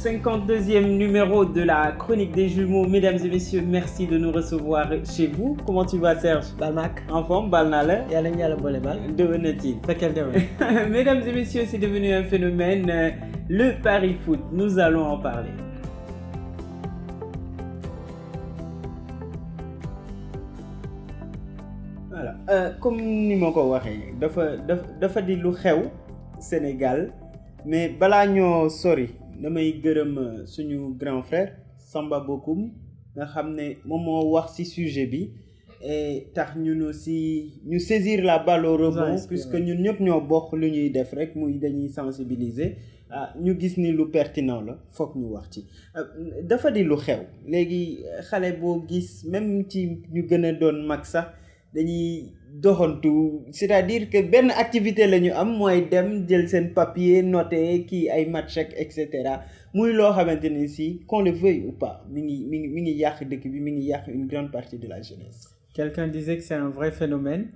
52e numéro de la chronique des jumeaux. Mesdames et messieurs, merci de nous recevoir chez vous. Comment tu vas, Serge? Balmac. En forme, Balnale. Yalla bolé bal. Devenait-il? Fekel. Mesdames et messieurs, c'est devenu un phénomène. Le Paris Foot, nous allons en parler. Voilà. Comme ni ma ko waxee dafa di lu xew Sénégal mais balaa ñoo sori damay gërëm suñu grand frère Samba Bokoum nga xam ne moom moo wax ci sujet bi et tax ñun aussi ñu saisir la balle au rebond puisque ñun ñëpp ñoo bokk lu ñuy def rek muy dañuy sensibiliser ñu gis ni lu pertinent la foog ñu wax ci dafa di lu xew léegi xale boo gis même ci ñu gën a doon mag sax dañuy doxantu c'est-à-dire que benn activité la ñu am mooy dem jël seen papier noter kii ay match ak et cetera muy loo xamante ni si qu'on le veuille ou pas mi ngi yàq dëkk bi mi ngi yàq une grande partie de la jeunesse. Quelqu'un disait que c'est un vrai phénomène.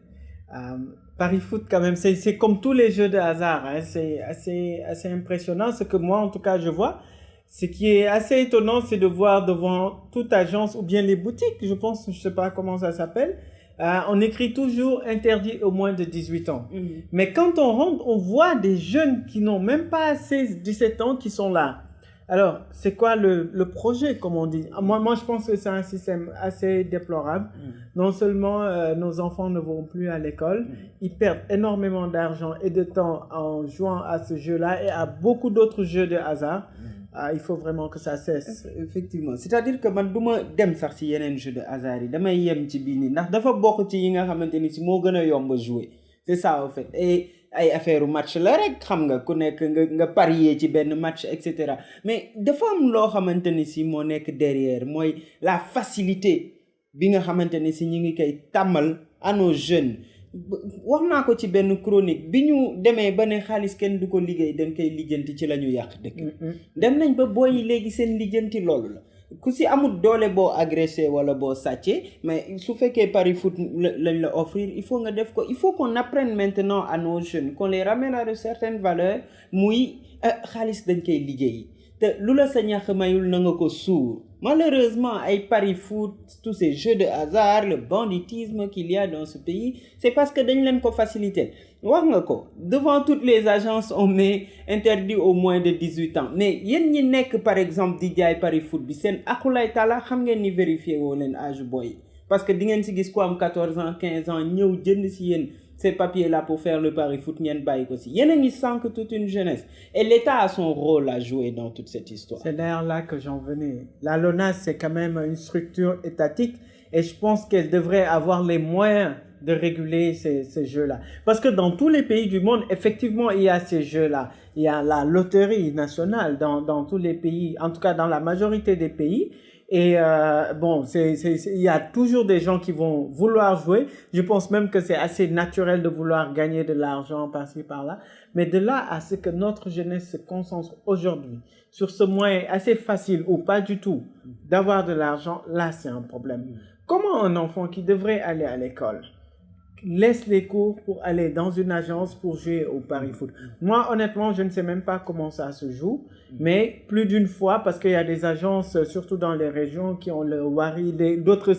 Paris Foot quand même c'est comme tous les jeux de hasard, hein. C'est assez impressionnant ce que moi en tout cas je vois. Ce qui est assez étonnant, c'est de voir devant toute agence ou bien les boutiques, je pense, je sais pas comment ça s'appelle. On écrit toujours interdit au moins de 18 ans. Mais quand on rentre, on voit des jeunes qui n'ont même pas 16-17 ans qui sont là. Alors, c'est quoi le projet, comme on dit? Moi, je pense que c'est un système assez déplorable. Non seulement nos enfants ne vont plus à l'école, ils perdent énormément d'argent et de temps en jouant à ce jeu-là et à beaucoup d'autres jeux de hasard. Il faut vraiment que ça cesse. Effectivement, c'est-à-dire que man duma dem sax ci yeneen jeu de hasard yi damay yem ci bii nii ndax dafa bokk ci yi nga xamante ni si moo gën a yomb jouer c'est ça en fait et ay affaire match la rek xam nga ku nekk nga parier ci benn match et cetera mais dafa am loo xamante ni si moo nekk derrière mooy la facilité bi nga xamante ni si ñu ngi koy tàmmal à nos jeunes. wax naa ko ci benn chronique bi ñu demee ba ne xaalis kenn du ko liggéey dañ koy lijjanti ci la ñu yàq dëkk dem nañ ba booy léegi seen lijjanti loolu la ku si amul doole boo agressé wala boo sàccee mais su fekkee Paris Foot lañ la offrir il faut nga def ko il faut qu'on apprenne maintenant à nos jeunes qu'on les ramène à de certaines valeurs muy xaalis dañ koy liggéey te lu la sa ñax mayul na nga ko suur. Malheureusement, ay Paris Foot, tous ces jeux de hasard, le banditisme qu'il y a dans ce pays, c'est parce que dañ leen ko faciliter. Wax nga ko, devant toutes les agences, on met interdit au moins de 18 ans. Mais yéen ñi nekk par exemple di jaay Paris Foot bi seen akulay tala xam ngeen ni vérifier woo leen âge boy. Parce que di ngeen si gis ko am 14 ans, 15 ans ñëw jënd si yéen ces papiers-là pour faire le Paris Foot ngeen bàyyi ko si yéen a ngi sànq toute une jeunesse et l'État a son rôle à jouer dans toute cette histoire. C'est d'ailleurs là que j'en venais. La LONASE c'est quand même une structure étatique et je pense qu'elle devrait avoir les moyens de réguler ces jeux-là. Parce que dans tous les pays du monde, effectivement, il y a ces jeux-là. Il y a la loterie nationale dans tous les pays, en tout cas dans la majorité des pays. Et bon, il y a toujours des gens qui vont vouloir jouer. Je pense même que c'est assez naturel de vouloir gagner de l'argent par-ci par-là. Mais de là à ce que notre jeunesse se concentre aujourd'hui sur ce moyen assez facile ou pas du tout d'avoir de l'argent, là c'est un problème. Comment un enfant qui devrait aller à l'école laisse les cours pour aller dans une agence pour jouer au Paris Foot? Moi, honnêtement, je ne sais même pas comment ça se joue, mais plus d'une fois, parce qu'il y a des agences, surtout dans les régions, qui ont le Wari, d'autres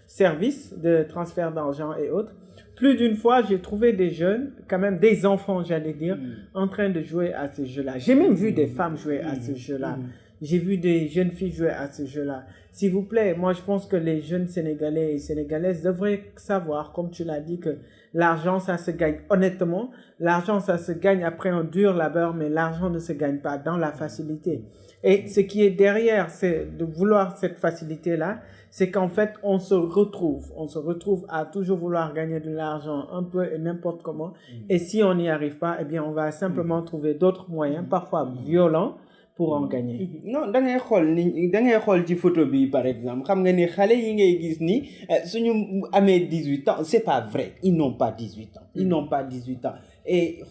services de transfert d'argent et autres. Plus d'une fois, j'ai trouvé des jeunes, quand même des enfants, j'allais dire, en train de jouer à ce jeu-là. J'ai même vu des femmes jouer à ce jeu-là. J'ai vu des jeunes filles jouer à ce jeu-là. S'il vous plaît, moi je pense que les jeunes Sénégalais et Sénégalaises devraient savoir, comme tu l'as dit, que l'argent ça se gagne honnêtement. L'argent ça se gagne après un dur labeur, mais l'argent ne se gagne pas dans la facilité. Et ce qui est derrière, c'est de vouloir cette facilité-là, c'est qu'en fait on se retrouve à toujours vouloir gagner de l'argent un peu et n'importe comment. Et si on n'y arrive pas, eh bien on va simplement trouver d'autres moyens, parfois violents, pour en gagner. Non, da ngay xool ci photo bi par exemple xam nga ni xale yi ngay gis ni suñu amee 18 ans c'est pas vrai, ils n'ont pas 18 ans. Ils n'ont pas 18 ans. Et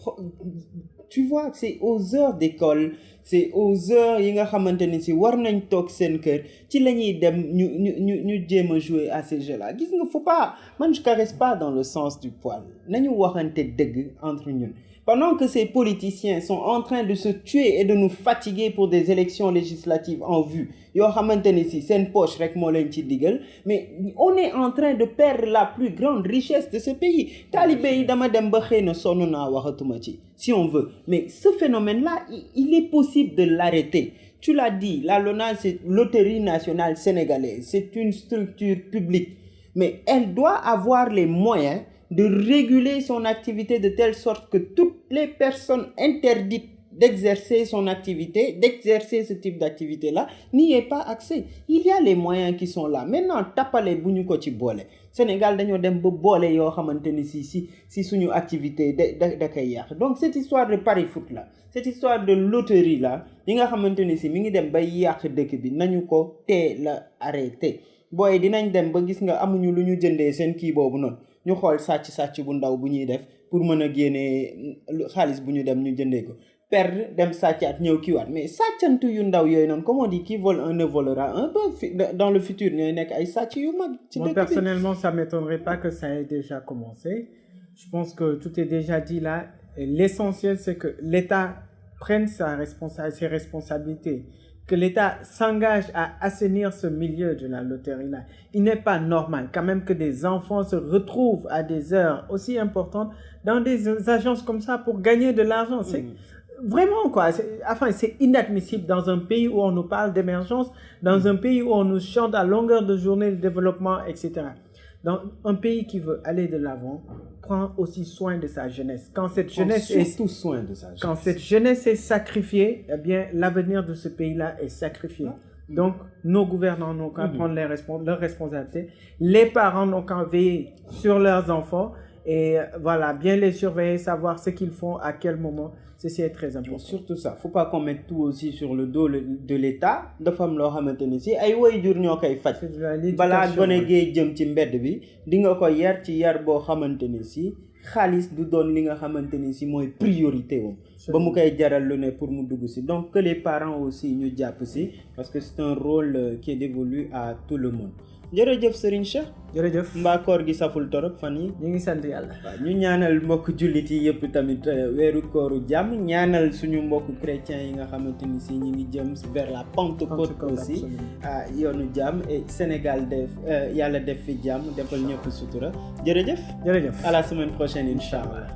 tu vois, c'est aux heures d'école, c'est aux heures yi nga xamante ni si war nañ toog seen kër ci la ñuy dem ñu jéem a jouer à ces jeux-là. Gis nga faut pas, man je caresse pas dans le sens du poil. Nañu waxante dëgg entre ñun. pendant que ces politiciens sont en train de se tuer et de nous fatiguer pour des élections législatives en vue yoo xamante ni si seen poche rek moo leen ci digal mais on est en train de perdre la plus grande richesse de ce pays talibé yi dama dem ba xëy na sonn naa waxatuma ci si on veut mais ce phénomène-là il est possible de l'arrêter. Tu l'as dit, la LONASE, c'est Loterie nationale sénégalaise, c'est une structure publique, mais elle doit avoir les moyens de réguler son activité de telle sorte que toutes les personnes interdites d'exercer son activité, d'exercer ce type d'activité-là, n'y aient pas accès. Il y a les moyens qui sont là. Maintenant, tapale buñu ko ci bolé. Sénégal dañoo dem ba bolé yoo xamante ni si suñu activité da koy yàq. Donc cette histoire de pari foot là, cette histoire de loterie là, yi nga xamante ni si mi ngi dem ba yàq dëkk bi nañu ko teel a arrêté. Booy dinañ dem ba gis nga amuñu lu ñu jëndee seen kii boobu noonu ñu xool sàcc bu ndaw bu ñuy def pour mën a génnee xaalis bu ñu dem ñu jëndee ko. Perdre dem sàccaat ñëw kiiwaat mais sàccantu yu ndaw yooyu noonu comme on dit qui vole un ne volera un peu dans le futur ñooy nekk ay sàcc yu mag. ci dëkk bi. Moi personnellement ça m'étonnerait pas que ça ait déjà commencé. Je pense que tout est déjà dit là. Et l'essentiel c'est que l'État prenne ses responsabilités, que l'État s'engage à assainir ce milieu de la loterie là. Il n'est pas normal quand même que des enfants se retrouvent à des heures aussi importantes dans des agences comme ça pour gagner de l'argent. C'est vraiment quoi, c'est inadmissible dans un pays où on nous parle d'émergence, dans un pays où on nous chante à longueur de journée le développement, etc. Dans un pays qui veut aller de l'avant, prend aussi soin de sa jeunesse. Quand cette jeunesse est sacrifiée, eh bien l'avenir de ce pays-là est sacrifié. Donc nos gouvernants n'ont qu'à prendre leurs responsabilités. Les parents n'ont qu'à veiller sur leurs enfants et voilà, bien les surveiller, savoir ce qu'ils font, à quel moment. Ceci est très important. Surtout ça, faut pas qu'on mette tout aussi sur le dos de l'État. Dafa am loo xamante ni si ay waajur ñoo koy faj. balaa gone gee jëm ci mbedd bi di nga ko yar ci yar boo xamante ni si xaalis du doon li nga xamante ni si mooy priorité woon. ba mu koy jaral lu ne pour mu dugg si donc que les parents aussi ñu jàpp si parce que c'est un rôle qui est dévolu à tout le monde. jërëjëf Serigne Cheikh. jërëjëf mbaa koor gi saful torop fan yi ñu ngi sant yàlla. waaw ñu ñaanal mbokk jullit yi yëpp tamit weeru kooru jàmm ñaanal suñu mbokk chrétiens yi nga xamante ni si ñi ngi jëm vers la Pentecôte aussi yoonu jàmm et Sénégal yàlla def fi jàmm defal ñëpp sutura jërëjëf. jërëjëf à la semaine prochaine incha allah.